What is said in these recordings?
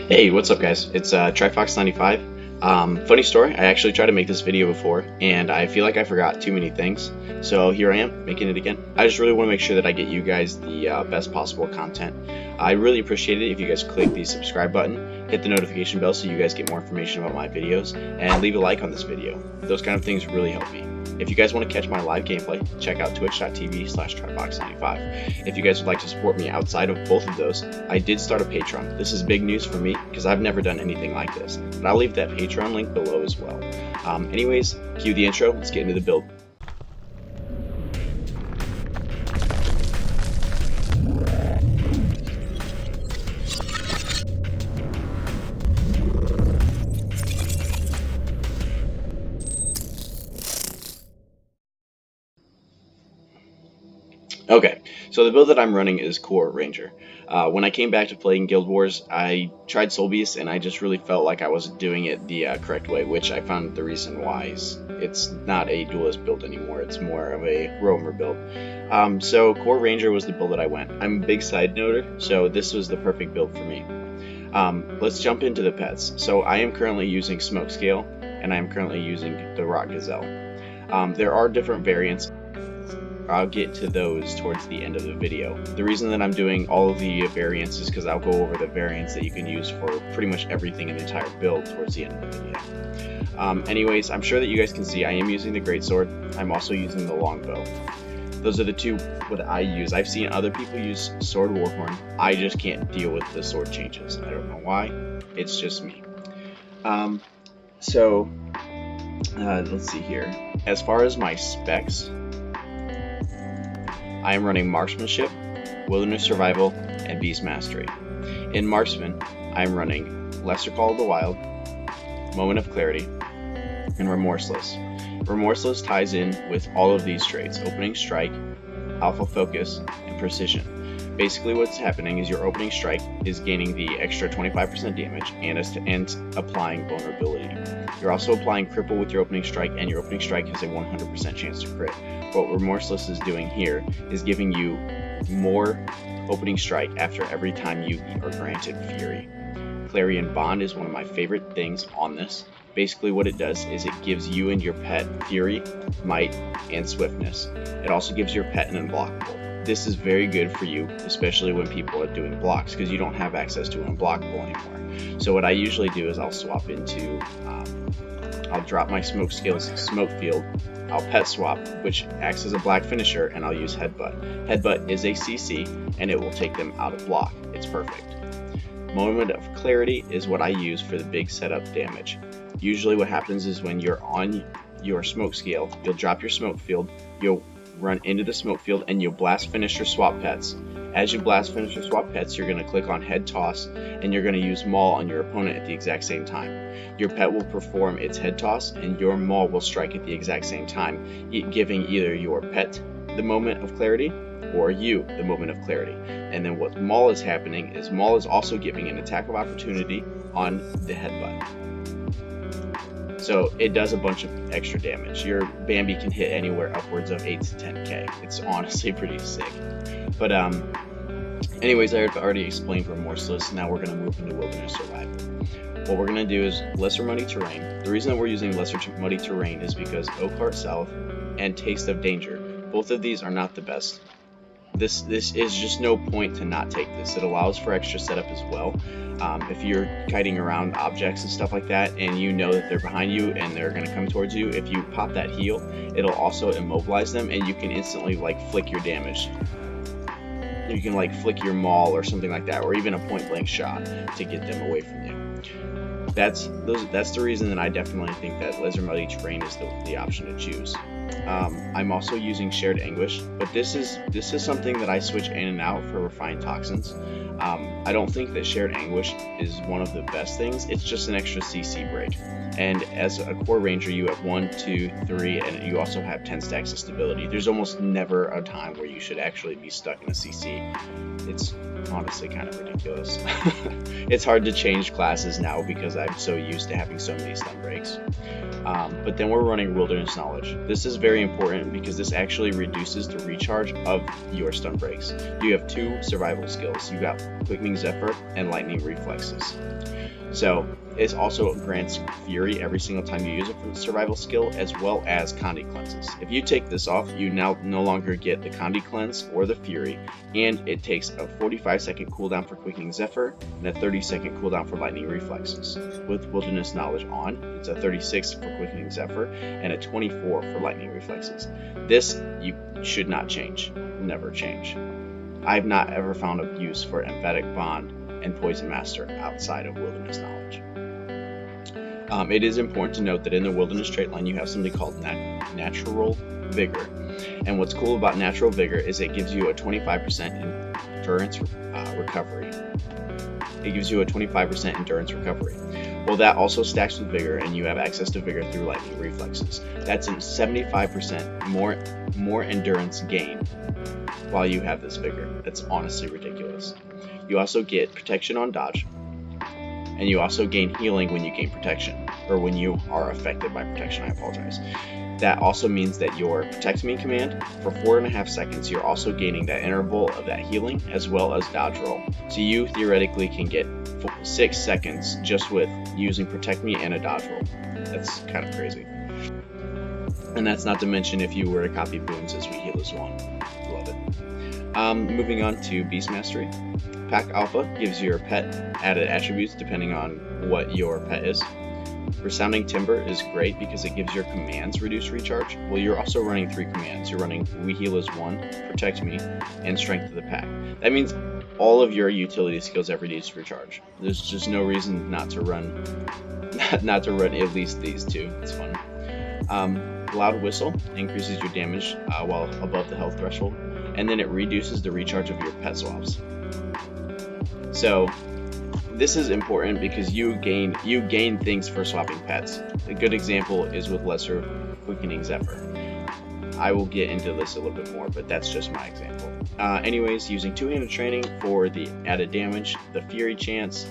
Hey, what's up guys? It's Tryfox 95. Funny story, I actually tried to make this video before and I feel like I forgot too many things. So here I am, making it again. I just really want to make sure that I get you guys the best possible content. I really appreciate it if you guys click the subscribe button, hit the notification bell so you guys get more information about my videos, and leave a like on this video. Those kind of things really help me. If you guys want to catch my live gameplay, check out twitch.tv/Tryfox95. If you guys would like to support me outside of both of those, I did start a Patreon. This is big news for me because I've never done anything like this, but I'll leave that Patreon link below as well. Anyways, cue the intro, let's get into the build. Okay, so the build that I'm running is Core Ranger. When I came back to playing Guild Wars, I tried Soul Beast and I just really felt like I wasn't doing it the correct way, which I found the reason why is it's not a duelist build anymore, it's more of a roamer build. So Core Ranger was the build that I went. I'm a big side noter, so this was the perfect build for me. Let's jump into the pets. So I am currently using Smoke Scale and I am currently using the Rock Gazelle. There are different variants. I'll get to those towards the end of the video. The reason that I'm doing all of the variants is because I'll go over the variants that you can use for pretty much everything in the entire build towards the end of the video. Anyways, I'm sure that you guys can see I am using the Greatsword. I'm also using the Longbow. Those are the two what I use. I've seen other people use Sword Warhorn. I just can't deal with the sword changes. I don't know why. It's just me. Let's see here. As far as my specs, I am running Marksmanship, Wilderness Survival, and Beast Mastery. In Marksman, I am running Lesser Call of the Wild, Moment of Clarity, and Remorseless. Remorseless ties in with all of these traits: Opening Strike, Alpha Focus, and Precision. Basically what's happening is your Opening Strike is gaining the extra 25% damage and applying Vulnerability. You're also applying Cripple with your Opening Strike, and your Opening Strike has a 100% chance to crit. What Remorseless is doing here is giving you more Opening Strike after every time you are granted Fury. Clarion Bond is one of my favorite things on this. Basically what it does is it gives you and your pet Fury, Might, and Swiftness. It also gives your pet an Unblockable. This is very good for you, especially when people are doing blocks, because you don't have access to an Unblockable anymore. So what I usually do is I'll swap into, I'll drop my Smoke Scales Smoke Field, I'll pet swap, which acts as a black finisher, and I'll use Headbutt. Headbutt is a CC, and it will take them out of block. It's perfect. Moment of Clarity is what I use for the big setup damage. Usually what happens is when you're on your Smoke Scale, you'll drop your Smoke Field, you'll run into the Smoke Field, and you'll blast finisher swap pets. As you blast finisher swap pets, you're going to click on Head Toss, and you're going to use Maul on your opponent at the exact same time. Your pet will perform its Head Toss, and your Maul will strike at the exact same time, giving either your pet the Moment of Clarity or you the Moment of Clarity. And then what Maul is happening is Maul is also giving an attack of opportunity on the Headbutt. So it does a bunch of extra damage. Your Bambi can hit anywhere upwards of 8 to 10k. It's honestly pretty sick. But anyways, I've already explained Remorseless. Now we're going to move into Wilderness Survival. What we're going to do is Lesser Muddy Terrain. The reason that we're using Lesser Muddy Terrain is because Oakheart South and Taste of Danger, both of these are not the best. This is just no point to not take this. It allows for extra setup as well. If you're kiting around objects and stuff like that, and you know that they're behind you and they're going to come towards you, if you pop that heal, it'll also immobilize them, and you can instantly flick your damage. You can flick your Maul or something like that, or even a point blank shot to get them away from you. That's the reason that I definitely think that Lesser Muddy Terrain is the option to choose. I'm also using Shared Anguish, but this is something that I switch in and out for Refined Toxins. I don't think that Shared Anguish is one of the best things. It's just an extra CC break. And as a Core Ranger, you have 1, 2, 3, and you also have 10 stacks of stability. There's almost never a time where you should actually be stuck in a CC. honestly kind of ridiculous. It's hard to change classes now because I'm so used to having so many stun breaks. But then we're running Wilderness Knowledge. This is very important because this actually reduces the recharge of your stun breaks. You have 2 survival skills. You got Quickening Zephyr and Lightning Reflexes. So it also grants Fury every single time you use a survival skill, as well as Condi Cleanses. If you take this off, you now no longer get the Condi Cleanse or the Fury, and it takes a 45-second cooldown for Quickening Zephyr and a 30-second cooldown for Lightning Reflexes. With Wilderness Knowledge on, it's a 36 for Quickening Zephyr and a 24 for Lightning Reflexes. This you should not change, never change. I've not ever found a use for Emphatic Bond and Poison Master outside of Wilderness Knowledge. It is important to note that in the Wilderness trait line you have something called Natural Vigor, and what's cool about Natural Vigor is it gives you a 25% endurance recovery. It gives you a 25% endurance recovery. Well, that also stacks with Vigor, and you have access to Vigor through Lightning Reflexes. That's a 75% more endurance gain while you have this Vigor. That's honestly ridiculous. You also get protection on dodge, and you also gain healing when you gain protection, or when you are affected by protection, I apologize. That also means that your Protect Me command, for 4.5 seconds, you're also gaining that interval of that healing, as well as dodge roll. So you theoretically can get 6 seconds just with using Protect Me and a dodge roll. That's kind of crazy. And that's not to mention if you were to copy boons as We Heal as One. Love it. Moving on to Beast Mastery. Pack Alpha gives your pet added attributes depending on what your pet is. Resounding Timber is great because it gives your commands reduced recharge. Well, you're also running 3 commands. You're running We Heal as One, Protect Me, and Strength of the Pack. That means all of your utility skills have reduced recharge. There's just no reason not to run at least these 2. It's fun. Loud Whistle increases your damage while above the health threshold, and then it reduces the recharge of your pet swaps. So this is important because you gain things for swapping pets. A good example is with Lesser Quickening Zephyr. I will get into this a little bit more, but that's just my example. Anyways, using two-handed training for the added damage, the Fury chance,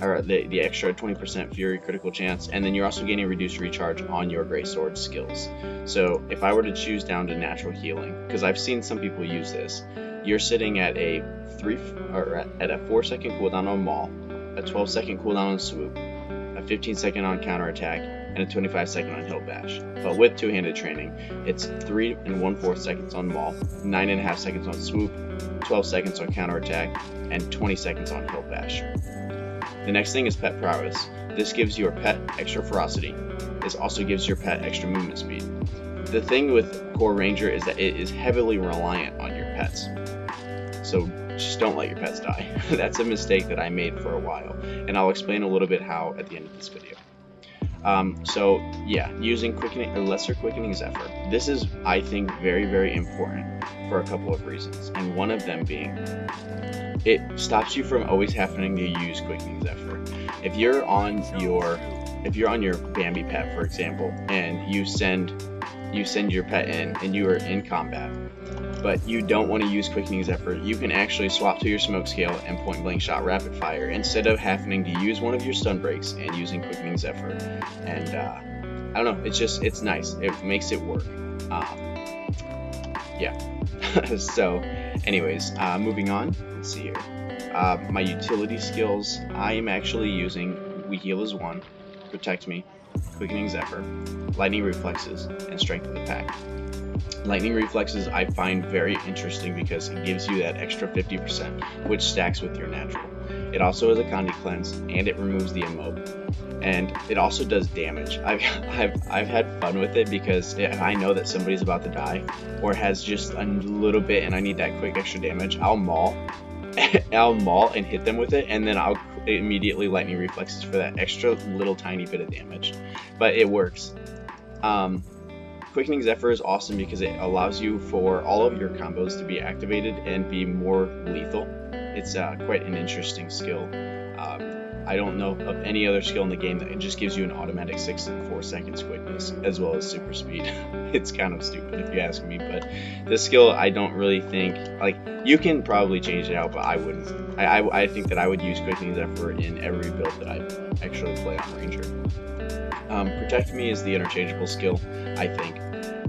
or the extra 20% Fury critical chance, and then you're also gaining reduced recharge on your Greatsword skills. So if I were to choose down to natural healing, because I've seen some people use this, you're sitting at a 4-second cooldown on Maul, a 12-second cooldown on Swoop, a 15-second on Counterattack, and a 25-second on Hill Bash. But with two-handed training, it's 3 1/4 seconds on Maul, 9.5 seconds on Swoop, 12 seconds on Counterattack, and 20 seconds on Hill Bash. The next thing is Pet Prowess. This gives your pet extra ferocity. This also gives your pet extra movement speed. The thing with Core Ranger is that it is heavily reliant on your pets. So just don't let your pets die. That's a mistake that I made for a while, and I'll explain a little bit how at the end of this video. So yeah, using Lesser Quickening Zephyr. This is, I think, very, very important for a couple of reasons, and one of them being it stops you from always having to use Quickening Zephyr. If you're on your Bambi pet, for example, and you send your pet in and you are in combat, but you don't want to use Quickening Zephyr, you can actually swap to your Smoke Scale and Point Blank Shot Rapid Fire instead of having to use one of your stun breaks and using Quickening Zephyr. And I don't know, it's nice. It makes it work. Yeah. So anyways, moving on, let's see here. My utility skills, I am actually using We Heal as One, Protect Me, Quickening Zephyr, Lightning Reflexes, and Strength of the Pack. Lightning Reflexes I find very interesting because it gives you that extra 50%, which stacks with your natural. It also has a Condi Cleanse, and it removes the emote. And it also does damage. I've had fun with it because if I know that somebody's about to die or has just a little bit and I need that quick extra damage, I'll maul and hit them with it, and then I'll immediately Lightning Reflexes for that extra little tiny bit of damage. But it works. Quickening Zephyr is awesome because it allows you for all of your combos to be activated and be more lethal. It's quite an interesting skill. I don't know of any other skill in the game that it just gives you an automatic 6 and 4 seconds quickness as well as super speed. It's kind of stupid if you ask me, but this skill I don't really think, like, you can probably change it out, but I wouldn't. I think that I would use Quickening Zephyr in every build that I actually play on Ranger. Protect Me is the interchangeable skill, I think,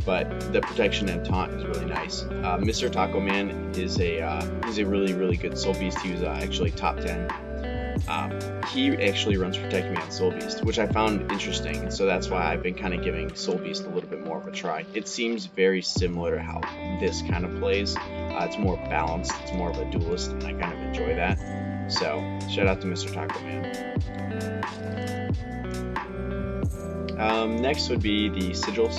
but the protection and taunt is really nice. Mr. Taco Man is he's a really good soul beast. He was actually top 10. He actually runs Protect Me on Soul Beast, which I found interesting, and so that's why I've been kind of giving Soul Beast a little bit more of a try. It seems very similar to how this kind of plays. It's more balanced, it's more of a duelist, and I kind of enjoy that. So, shout out to Mr. Taco Man. Next would be the sigils.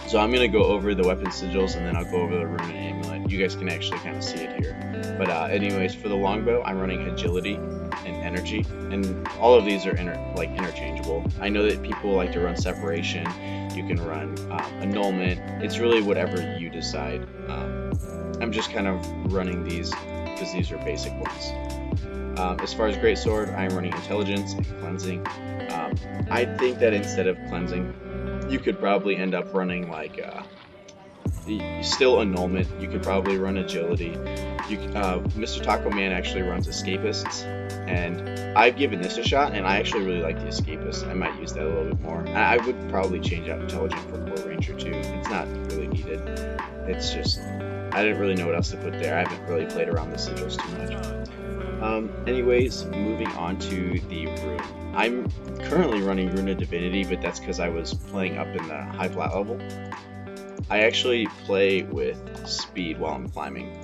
So I'm going to go over the weapon sigils, and then I'll go over the rune and amulet. You guys can actually kind of see it here. But anyways, for the longbow, I'm running agility and energy, and all of these are interchangeable. I know that people like to run separation. You can run annulment. It's really whatever you decide. I'm just kind of running these because these are basic ones. As far as greatsword, I'm running intelligence and cleansing. I think that instead of cleansing, you could probably end up running like still annulment. You could probably run agility. Mr. Taco Man actually runs escapists, and I've given this a shot, and I actually really like the escapist. I might use that a little bit more. I would probably change out intelligent for Core Ranger too. It's not really needed. It's just I didn't really know what else to put there. I haven't really played around the sigils too much. Anyways, moving on to the rune. I'm currently running Rune of Divinity, but that's because I was playing up in the high flat level. I actually play with speed while I'm climbing.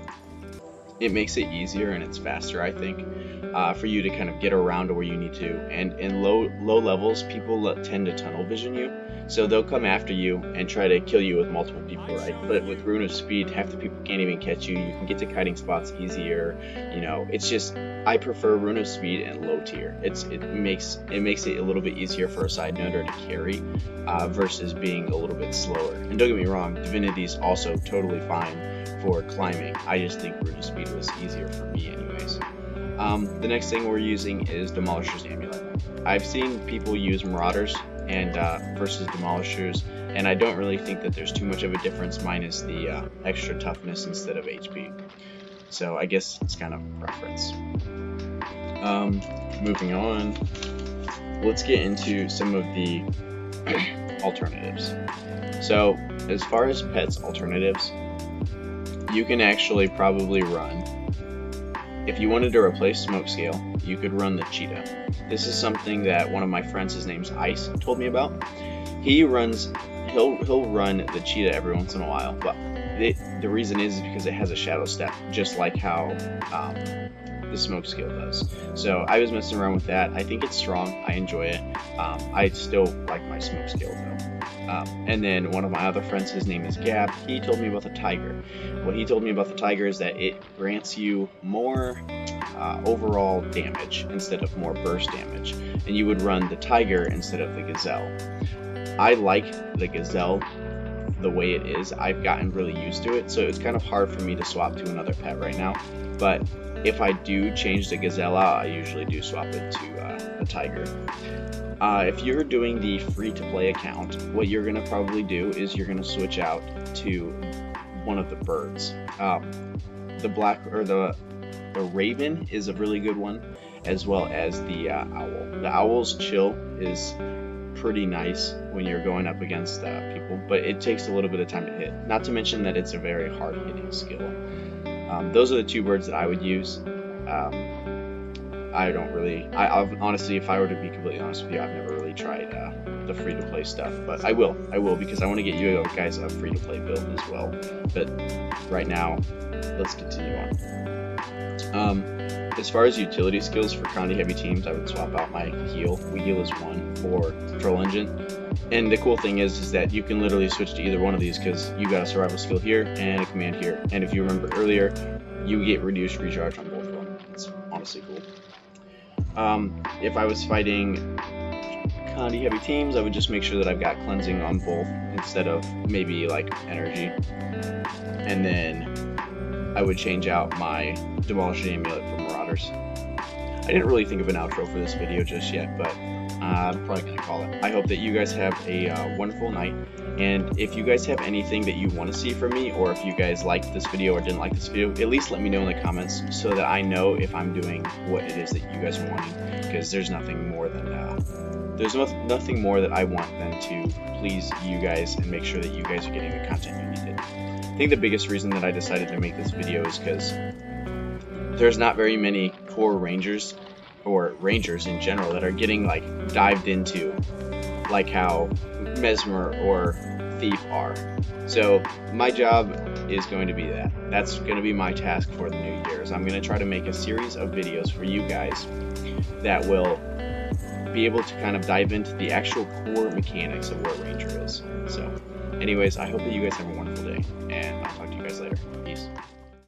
It makes it easier and it's faster, I think, for you to kind of get around to where you need to. And in low levels, people tend to tunnel vision you, so they'll come after you and try to kill you with multiple people, right? But with Rune of Speed, half the people can't even catch you. You can get to kiting spots easier. You know, it's just I prefer Rune of Speed and low tier. It makes it a little bit easier for a side noder to carry versus being a little bit slower. And don't get me wrong, Divinity is also totally fine for climbing. I just think Rune of Speed was easier for me anyways. The next thing we're using is Demolisher's Amulet. I've seen people use Marauders and versus Demolishers, and I don't really think that there's too much of a difference minus the extra toughness instead of HP. So I guess it's kind of preference. Moving on, let's get into some of the alternatives. So as far as pets alternatives, you can actually probably run, if you wanted to replace Smoke Scale, you could run the Cheetah. This is something that one of my friends, his name's Ice, told me about. He'll run the Cheetah every once in a while, but the reason is because it has a shadow step, just like how the Smoke Scale does. So I was messing around with that. I think it's strong. I enjoy it. I still like my Smoke Scale though. And then one of my other friends, his name is Gab, he told me about the Tiger. What he told me about the Tiger is that it grants you more overall damage instead of more burst damage, and you would run the Tiger instead of the Gazelle. I like the Gazelle the way it is. I've gotten really used to it, so it's kind of hard for me to swap to another pet right now, but if I do change the Gazelle out, I usually do swap it to the Tiger. If you're doing the free-to-play account, what you're going to probably do is you're going to switch out to one of the birds. The Raven is a really good one, as well as the Owl. The Owl's chill is pretty nice when you're going up against people, but it takes a little bit of time to hit. Not to mention that it's a very hard-hitting skill. Those are the two birds that I would use. I've honestly, if I were to be completely honest with you, I've never really tried the free-to-play stuff, but I will because I want to get you guys a free-to-play build as well. But right now, let's continue on. As far as utility skills for County Heavy teams, I would swap out my heal. We heal is 1 for Patrol Engine. And the cool thing is that you can literally switch to either one of these because you got a survival skill here and a command here. And if you remember earlier, you get reduced recharge on both of them. It's honestly cool. If I was fighting County Heavy teams, I would just make sure that I've got cleansing on both instead of maybe like energy. And then I would change out my Demolition Amulet for Marauders. I didn't really think of an outro for this video just yet, but I'm probably going to call it. I hope that you guys have a wonderful night, and if you guys have anything that you want to see from me, or if you guys liked this video or didn't like this video, at least let me know in the comments so that I know if I'm doing what it is that you guys are wanting, because there's nothing more than nothing more that I want than to please you guys and make sure that you guys are getting the content you needed. I think the biggest reason that I decided to make this video is because there's not very many core rangers or rangers in general that are getting like dived into like how Mesmer or Thief are. So my job is going to be that. That's going to be my task for the new year. Is I'm going to try to make a series of videos for you guys that will be able to kind of dive into the actual core mechanics of what Ranger is. So anyways, I hope that you guys have a wonderful day, and I'll talk to you guys later. Peace.